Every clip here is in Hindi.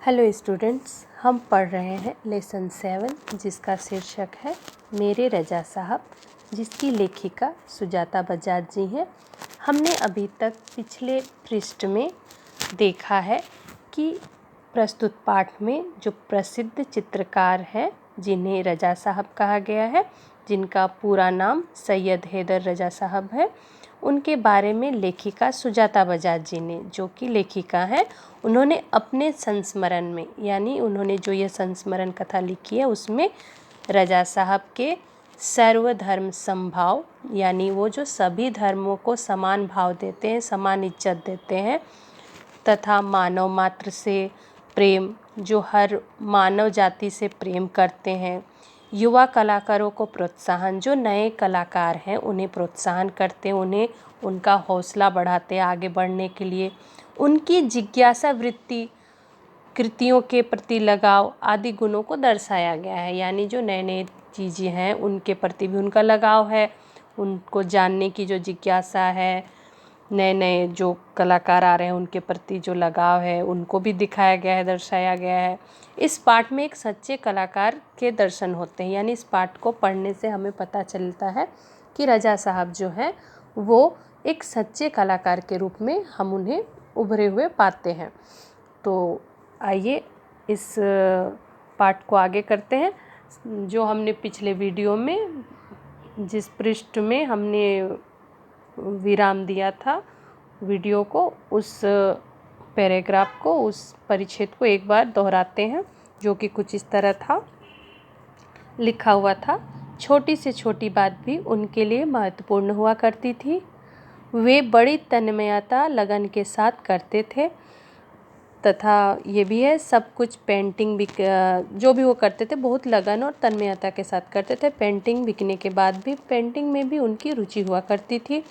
हेलो स्टूडेंट्स, हम पढ़ रहे हैं लेसन 7 जिसका शीर्षक है मेरे रजा साहब, जिसकी लेखिका सुजाता बजाज जी हैं। हमने अभी तक पिछले पृष्ठ में देखा है कि प्रस्तुत पाठ में जो प्रसिद्ध चित्रकार हैं जिन्हें रजा साहब कहा गया है, जिनका पूरा नाम सैयद हैदर रजा साहब है, उनके बारे में लेखिका सुजाता बजाज जी ने, जो कि लेखिका हैं, उन्होंने अपने संस्मरण में, यानी उन्होंने जो ये संस्मरण कथा लिखी है उसमें रजा साहब के सर्वधर्म समभाव, यानी वो जो सभी धर्मों को समान भाव देते हैं, समान इज्जत देते हैं, तथा मानव मात्र से प्रेम, जो हर मानव जाति से प्रेम करते हैं, युवा कलाकारों को प्रोत्साहन, जो नए कलाकार हैं उन्हें प्रोत्साहन करते हैं, उन्हें उनका हौसला बढ़ाते हैं आगे बढ़ने के लिए, उनकी जिज्ञासा वृत्ति, कृतियों के प्रति लगाव आदि गुणों को दर्शाया गया है। यानी जो नए नए चीज़ें हैं उनके प्रति भी उनका लगाव है, उनको जानने की जो जिज्ञासा है, नए नए जो कलाकार आ रहे हैं उनके प्रति जो लगाव है उनको भी दिखाया गया है, दर्शाया गया है। इस पाठ में एक सच्चे कलाकार के दर्शन होते हैं, यानी इस पाठ को पढ़ने से हमें पता चलता है कि रजा साहब जो हैं वो एक सच्चे कलाकार के रूप में हम उन्हें उभरे हुए पाते हैं। तो आइए इस पाठ को आगे करते हैं। जो हमने पिछले वीडियो में जिस पृष्ठ में हमने विराम दिया था वीडियो को, उस पैराग्राफ को, उस परिच्छेद को एक बार दोहराते हैं, जो कि कुछ इस तरह था, लिखा हुआ था। छोटी से छोटी बात भी उनके लिए महत्वपूर्ण हुआ करती थी। वे बड़ी तन्मयता लगन के साथ करते थे, तथा ये भी है सब कुछ पेंटिंग भी जो भी वो करते थे बहुत लगन और तन्मयता के साथ करते थे। पेंटिंग बिकने के बाद भी पेंटिंग में भी उनकी रुचि हुआ करती थी।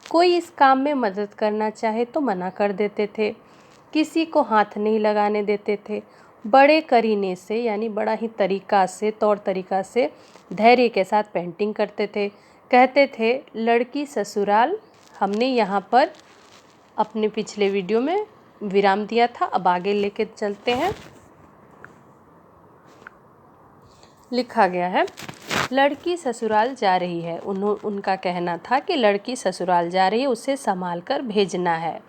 कोई इस काम में मदद करना चाहे तो मना कर देते थे, किसी को हाथ नहीं लगाने देते थे। बड़े करीने से, यानी बड़ा ही तरीका से, तौर तरीका से धैर्य के साथ पेंटिंग करते थे। कहते थे लड़की ससुराल। हमने यहाँ पर अपने पिछले वीडियो में विराम दिया था, अब आगे लेके चलते हैं। लिखा गया है लड़की ससुराल जा रही है। उनका कहना था कि लड़की ससुराल जा रही है, उसे संभाल कर भेजना है।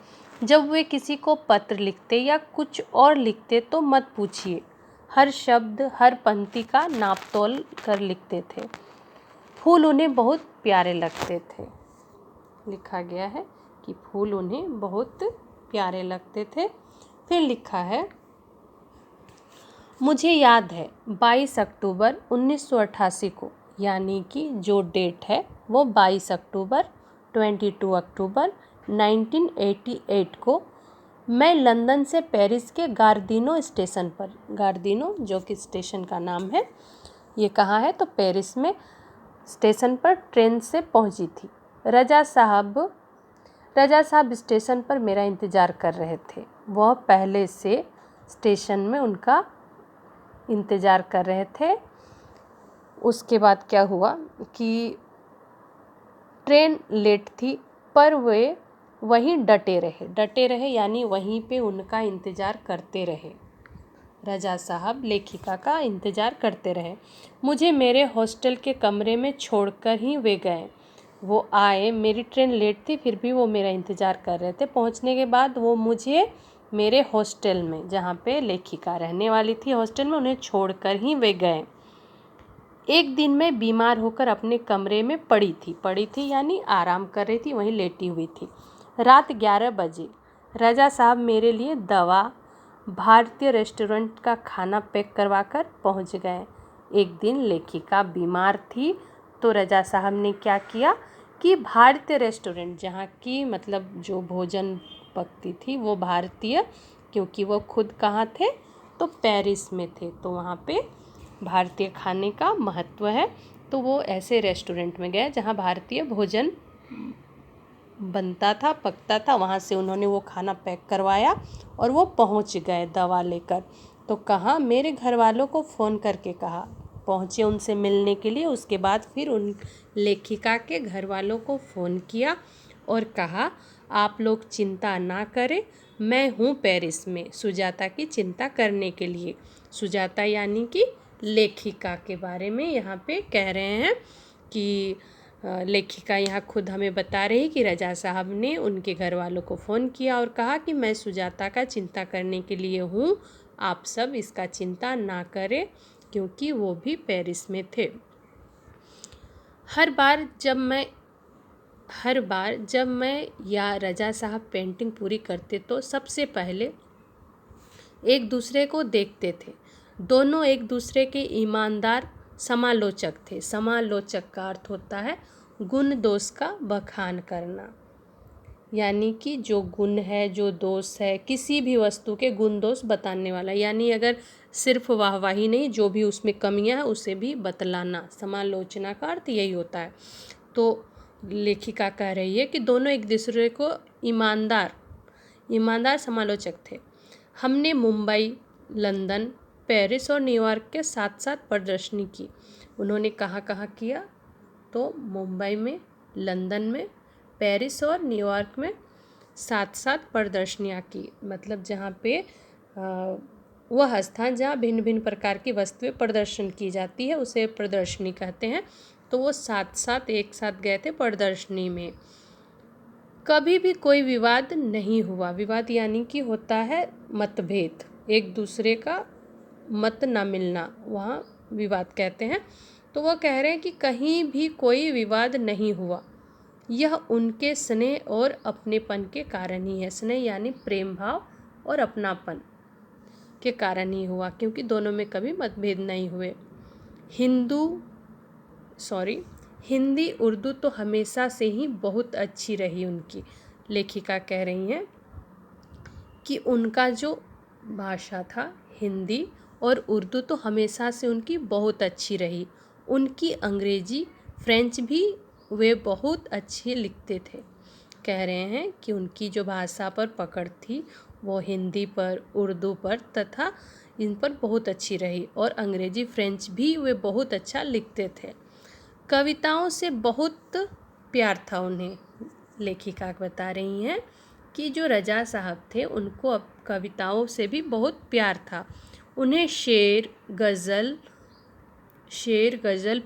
जब वे किसी को पत्र लिखते या कुछ और लिखते तो मत पूछिए, हर शब्द हर पंक्ति का नाप तोल कर लिखते थे। फूल उन्हें बहुत प्यारे लगते थे। लिखा गया है कि फूल उन्हें बहुत प्यारे लगते थे। फिर लिखा है मुझे याद है 22 अक्टूबर 1988 को, यानी कि जो डेट है वो 22 अक्टूबर 22 अक्टूबर 1988 को मैं लंदन से पेरिस के गार्दिनो स्टेशन पर, गार्दिनो जो कि स्टेशन का नाम है, ये कहाँ है तो पेरिस में, स्टेशन पर ट्रेन से पहुंची थी। रजा साहब स्टेशन पर मेरा इंतज़ार कर रहे थे। वह पहले से स्टेशन में उनका इंतज़ार कर रहे थे। उसके बाद क्या हुआ कि ट्रेन लेट थी, पर वे वहीं डटे रहे, यानी वहीं पे उनका इंतज़ार करते रहे। रजा साहब लेखिका का इंतज़ार करते रहे। मुझे मेरे हॉस्टल के कमरे में छोड़कर ही वे गए। वो आए, मेरी ट्रेन लेट थी, फिर भी वो मेरा इंतज़ार कर रहे थे। पहुंचने के बाद वो मुझे मेरे हॉस्टल में, जहाँ पे लेखिका रहने वाली थी हॉस्टल में, उन्हें छोड़कर ही वे गए। एक दिन मैं बीमार होकर अपने कमरे में पड़ी थी यानी आराम कर रही थी, वहीं लेटी हुई थी। रात 11 बजे रजा साहब मेरे लिए दवा, भारतीय रेस्टोरेंट का खाना पैक करवा कर पहुँच गए। एक दिन लेखिका बीमार थी तो रजा साहब ने क्या किया कि भारतीय रेस्टोरेंट, जहाँ की मतलब जो भोजन पकती थी वो भारतीय, क्योंकि वो खुद कहाँ थे तो पेरिस में थे, तो वहाँ पे भारतीय खाने का महत्व है, तो वो ऐसे रेस्टोरेंट में गए जहाँ भारतीय भोजन बनता था, पकता था। वहाँ से उन्होंने वो खाना पैक करवाया और वो पहुँच गए दवा लेकर। तो कहाँ, मेरे घर वालों को फ़ोन करके कहा, पहुँचे उनसे मिलने के लिए। उसके बाद फिर उन लेखिका के घर वालों को फ़ोन किया और कहा आप लोग चिंता ना करें, मैं हूँ पेरिस में सुजाता की चिंता करने के लिए। सुजाता यानी कि लेखिका के बारे में यहाँ पे कह रहे हैं कि लेखिका यहाँ खुद हमें बता रही है कि रजा साहब ने उनके घर वालों को फ़ोन किया और कहा कि मैं सुजाता का चिंता करने के लिए हूँ, आप सब इसका चिंता ना करें, क्योंकि वो भी पेरिस में थे। हर बार जब मैं या रजा साहब पेंटिंग पूरी करते तो सबसे पहले एक दूसरे को देखते थे। दोनों एक दूसरे के ईमानदार समालोचक थे। समालोचक का अर्थ होता है गुण दोष का बखान करना, यानी कि जो गुण है, जो दोष है, किसी भी वस्तु के गुण दोष बताने वाला, यानी अगर सिर्फ वाहवाही नहीं, जो भी उसमें कमियां हैं उसे भी बतलाना। समालोचना का अर्थ यही होता है। तो लेखिका कह रही है कि दोनों एक दूसरे को ईमानदार समालोचक थे। हमने मुंबई, लंदन, पेरिस और न्यूयॉर्क के साथ साथ प्रदर्शनी की। उन्होंने कहाँ कहाँ किया? तो मुंबई में, लंदन में, पेरिस और न्यूयॉर्क में साथ साथ प्रदर्शनियाँ की। मतलब जहाँ पे वह स्थान जहाँ भिन्न भिन्न प्रकार की वस्तुएं प्रदर्शन की जाती है उसे प्रदर्शनी कहते हैं। तो वो साथ साथ एक साथ गए थे प्रदर्शनी में। कभी भी कोई विवाद नहीं हुआ। विवाद यानी कि होता है मतभेद, एक दूसरे का मत ना मिलना, वहाँ विवाद कहते हैं। तो वो कह रहे हैं कि कहीं भी कोई विवाद नहीं हुआ। यह उनके स्नेह और अपनेपन के कारण ही है। स्नेह यानी प्रेम भाव और अपनापन के कारण ही हुआ, क्योंकि दोनों में कभी मतभेद नहीं हुए। हिंदी उर्दू तो हमेशा से ही बहुत अच्छी रही उनकी। लेखिका कह रही हैं कि उनका जो भाषा था हिंदी और उर्दू तो हमेशा से उनकी बहुत अच्छी रही। उनकी अंग्रेजी, फ्रेंच भी वे बहुत अच्छे लिखते थे। कह रहे हैं कि उनकी जो भाषा पर पकड़ थी वो हिंदी पर, उर्दू पर तथा इन पर बहुत अच्छी रही, और अंग्रेजी, फ्रेंच भी वे बहुत अच्छा लिखते थे। कविताओं से बहुत प्यार था उन्हें। लेखिका बता रही हैं कि जो रजा साहब थे उनको अब कविताओं से भी बहुत प्यार था। उन्हें शेर, गज़ल,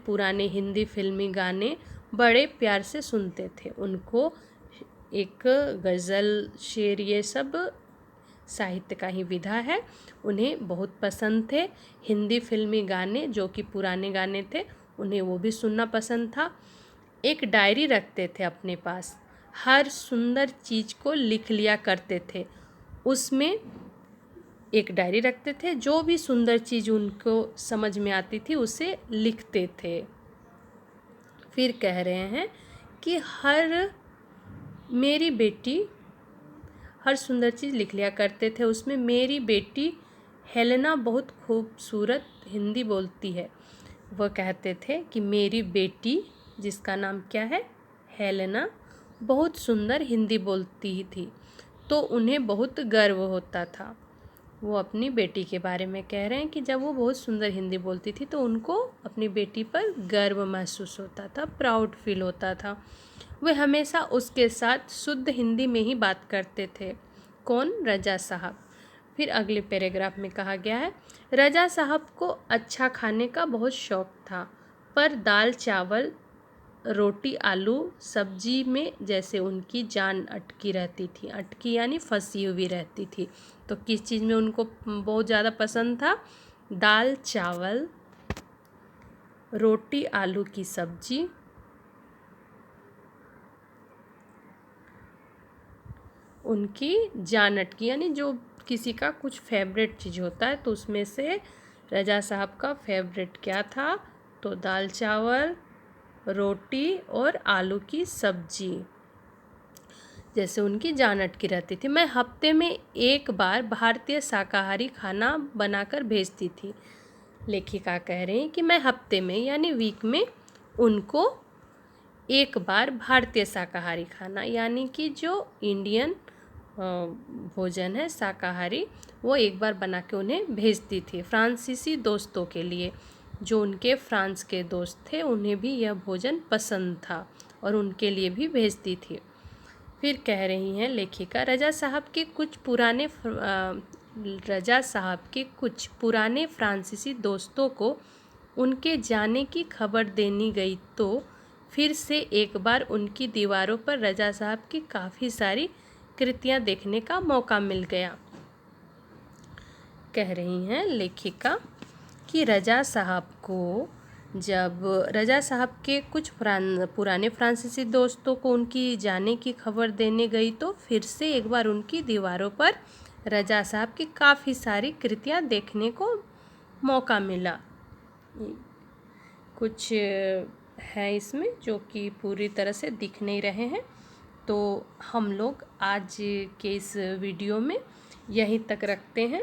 पुराने हिंदी फिल्मी गाने बड़े प्यार से सुनते थे। उनको एक गज़ल, शेर, ये सब साहित्य का ही विधा है, उन्हें बहुत पसंद थे। हिंदी फिल्मी गाने जो कि पुराने गाने थे उन्हें वो भी सुनना पसंद था। एक डायरी रखते थे अपने पास, हर सुंदर चीज़ को लिख लिया करते थे। उसमें एक डायरी रखते थे, जो भी सुंदर चीज़ उनको समझ में आती थी उसे लिखते थे। फिर कह रहे हैं कि हर सुंदर चीज़ लिख लिया करते थे। उसमें मेरी बेटी हेलेना बहुत खूबसूरत हिंदी बोलती है। वह कहते थे कि मेरी बेटी, जिसका नाम क्या है, हेलेना, बहुत सुंदर हिंदी बोलती थी, तो उन्हें बहुत गर्व होता था। वो अपनी बेटी के बारे में कह रहे हैं कि जब वो बहुत सुंदर हिंदी बोलती थी तो उनको अपनी बेटी पर गर्व महसूस होता था, प्राउड फील होता था। वे हमेशा उसके साथ शुद्ध हिंदी में ही बात करते थे। कौन? रजा साहब। फिर अगले पैराग्राफ में कहा गया है, रजा साहब को अच्छा खाने का बहुत शौक था, पर दाल चावल, रोटी, आलू, सब्जी में जैसे उनकी जान अटकी रहती थी। अटकी यानी फंसी हुई रहती थी। तो किस चीज़ में उनको बहुत ज़्यादा पसंद था? दाल चावल, रोटी, आलू की सब्जी, उनकी जान अटकी, यानी जो किसी का कुछ फेवरेट चीज़ होता है तो उसमें से रजा साहब का फेवरेट क्या था? तो दाल चावल, रोटी और आलू की सब्जी, जैसे उनकी जान अटकी रहती थी। मैं हफ्ते में एक बार भारतीय शाकाहारी खाना बनाकर भेजती थी। लेखिका कह रही हैं कि मैं हफ्ते में यानी वीक में उनको एक बार भारतीय शाकाहारी खाना, यानी कि जो इंडियन भोजन है शाकाहारी, वो एक बार बना के उन्हें भेजती थी। फ्रांसीसी दोस्तों के लिए, जो उनके फ्रांस के दोस्त थे, उन्हें भी यह भोजन पसंद था और उनके लिए भी भेजती थी। फिर कह रही हैं लेखिका, रजा साहब के कुछ पुराने फ्रांसीसी दोस्तों को उनके जाने की खबर देनी गई तो फिर से एक बार उनकी दीवारों पर रजा साहब की काफ़ी सारी कृतियां देखने का मौका मिल गया। कह रही हैं लेखिका कि रजा साहब के कुछ पुराने फ्रांसीसी दोस्तों को उनकी जाने की खबर देने गई तो फिर से एक बार उनकी दीवारों पर रजा साहब की काफ़ी सारी कृतियां देखने को मौका मिला। कुछ है इसमें जो कि पूरी तरह से दिख नहीं रहे हैं, तो हम लोग आज के इस वीडियो में यहीं तक रखते हैं,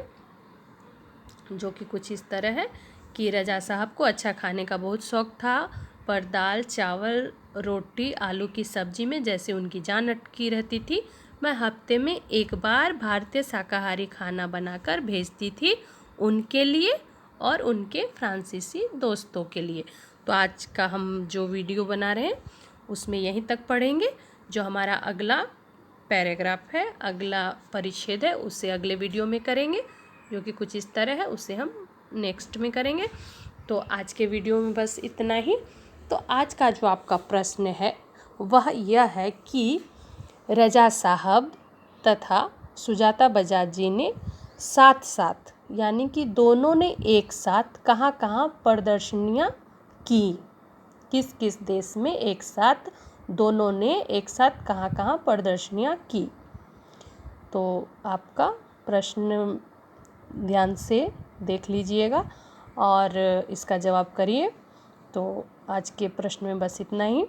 जो कि कुछ इस तरह है कि रजा साहब को अच्छा खाने का बहुत शौक़ था, पर दाल चावल रोटी आलू की सब्ज़ी में जैसे उनकी जान अटकी रहती थी। मैं हफ्ते में एक बार भारतीय शाकाहारी खाना बनाकर भेजती थी उनके लिए और उनके फ्रांसीसी दोस्तों के लिए। तो आज का हम जो वीडियो बना रहे हैं उसमें यहीं तक पढ़ेंगे। जो हमारा अगला पैराग्राफ है, अगला परिच्छेद है, उसे अगले वीडियो में करेंगे, जो कि कुछ इस तरह है, उसे हम नेक्स्ट में करेंगे। तो आज के वीडियो में बस इतना ही। तो आज का जो आपका प्रश्न है वह यह है कि रजा साहब तथा सुजाता बजाज जी ने साथ साथ, यानी कि दोनों ने एक साथ कहाँ कहाँ प्रदर्शनियाँ की, किस किस देश में एक साथ दोनों ने एक साथ कहाँ कहाँ प्रदर्शनियाँ की। तो आपका प्रश्न ध्यान से देख लीजिएगा और इसका जवाब करिए। तो आज के प्रश्न में बस इतना ही।